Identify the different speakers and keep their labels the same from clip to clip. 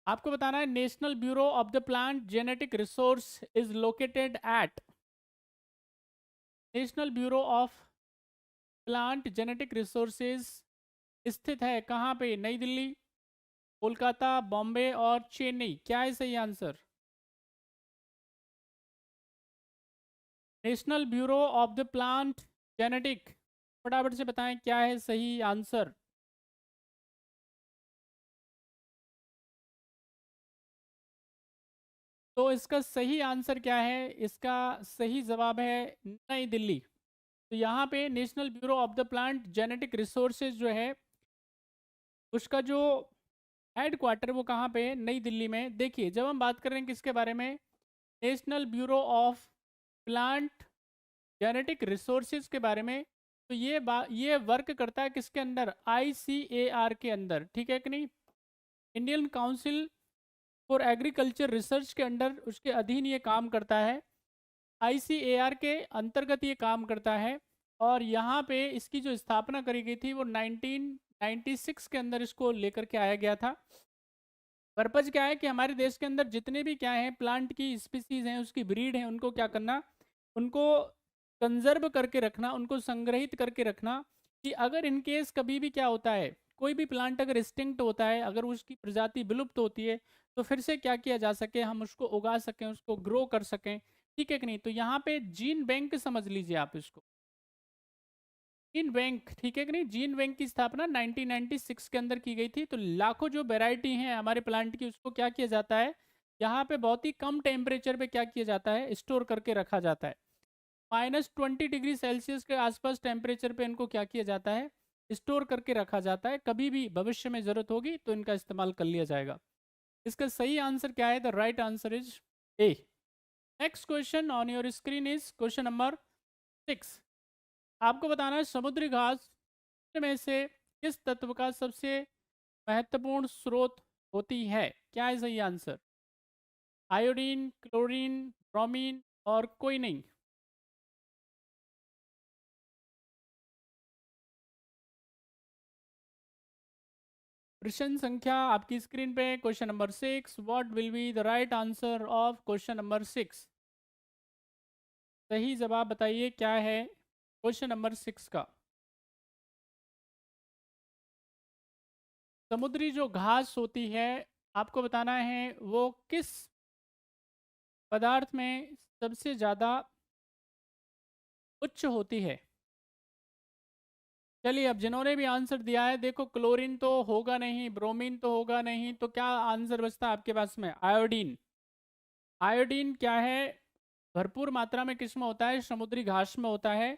Speaker 1: आपको बताना है national bureau of the plant genetic resource is located at. National bureau of plant genetic resources स्थित है कहाँ पे? नई दिल्ली, कोलकाता, बॉम्बे और चेन्नई। क्या है सही answer? National bureau of the plant genetic, फटाफट से बताएं क्या है सही आंसर। तो इसका सही आंसर क्या है? इसका सही जवाब है नई दिल्ली। तो यहाँ पे national bureau of the plant genetic resources जो है उसका जो हेड क्वार्टर वो कहाँ पे है? नई दिल्ली में। देखिए जब हम बात कर रहे हैं किसके बारे में, national bureau of plant genetic resources के बारे में, तो ये वर्क करता है किसके अंदर? ICAR के अंदर, ठीक है कि नहीं? Indian council for agriculture research के अंडर, उसके अधीन ये काम करता है। ICAR के अंतर्गत ये काम करता है। और यहाँ पे इसकी जो स्थापना करी गई थी वो 1996 के अंदर इसको लेकर के आया गया था। पर्पज क्या है कि हमारे देश के अंदर जितने भी क्या है प्लांट की स्पीसीज हैं, उसकी ब्रीड है, उनको क्या करना, उनको कंजर्व करके रखना, उनको संग्रहित करके रखना, कि अगर इन केस कभी भी क्या होता है, कोई भी प्लांट अगर एक्सटिंक्ट होता है, अगर उसकी प्रजाति विलुप्त होती है, तो फिर से क्या किया जा सके, हम उसको उगा सकें, उसको ग्रो कर सकें, ठीक है कि नहीं? तो यहाँ पे जीन बैंक समझ लीजिए आप इसको, जीन बैंक, ठीक है कि नहीं? जीन बैंक की स्थापना 1996 के अंदर की गई थी। तो लाखों जो वेराइटी हैं हमारे प्लांट की, उसको क्या किया जाता है, यहाँ पे बहुत ही कम टेम्परेचर पे क्या किया जाता है, स्टोर करके रखा जाता है। -20 डिग्री सेल्सियस के आसपास टेम्परेचर पे इनको क्या किया जाता है, स्टोर करके रखा जाता है। कभी भी भविष्य में जरूरत होगी तो इनका इस्तेमाल कर लिया जाएगा। इसका सही आंसर क्या है? The right answer is a. Next question on your screen is question number 6। आपको बताना है समुद्री घास में से किस तत्व का सबसे महत्वपूर्ण स्रोत होती है? क्या है सही आंसर? आयोडीन, क्लोरीन, ब्रोमीन और कोई नहीं? प्रश्न संख्या आपकी स्क्रीन पे, question number 6। What will be the right answer of question number 6? सही जवाब बताइए क्या है क्वेश्चन नंबर 6 का। समुद्री जो घास होती है, आपको बताना है वो किस पदार्थ में सबसे ज़्यादा उच्च होती है। चलिए अब जिन्होंने भी आंसर दिया है, देखो क्लोरीन तो होगा नहीं, ब्रोमीन तो होगा नहीं, तो क्या आंसर बचता है आपके पास में? आयोडीन। आयोडीन क्या है, भरपूर मात्रा में किस में होता है? समुद्री घास में होता है,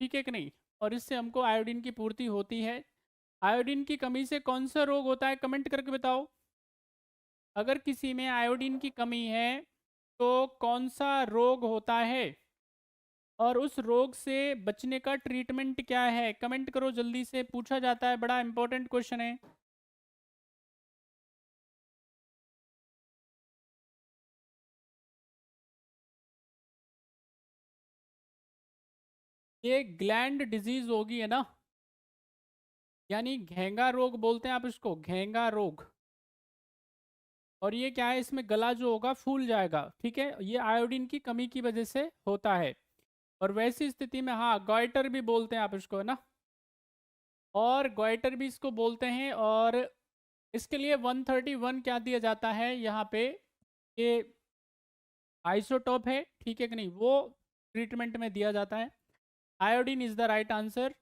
Speaker 1: ठीक है कि नहीं? और इससे हमको आयोडीन की पूर्ति होती है। आयोडीन की कमी से कौन सा रोग होता है, कमेंट करके बताओ। अगर किसी में आयोडीन की कमी है तो कौन सा रोग होता है, और उस रोग से बचने का ट्रीटमेंट क्या है? कमेंट करो जल्दी से, पूछा जाता है, बड़ा इंपॉर्टेंट क्वेश्चन है। ये ग्लैंड डिजीज होगी है ना, यानी घेंगा रोग बोलते हैं आप इसको, घेंगा रोग। और ये क्या है, इसमें गला जो होगा फूल जाएगा, ठीक है? ये आयोडीन की कमी की वजह से होता है। और वैसी स्थिति में हाँ, गॉइटर भी बोलते हैं आप इसको, है ना, और गॉइटर भी इसको बोलते हैं। और इसके लिए 131 क्या दिया जाता है यहाँ पे, ये आइसोटोप है, ठीक है कि नहीं, वो ट्रीटमेंट में दिया जाता है। Iodine is the right answer.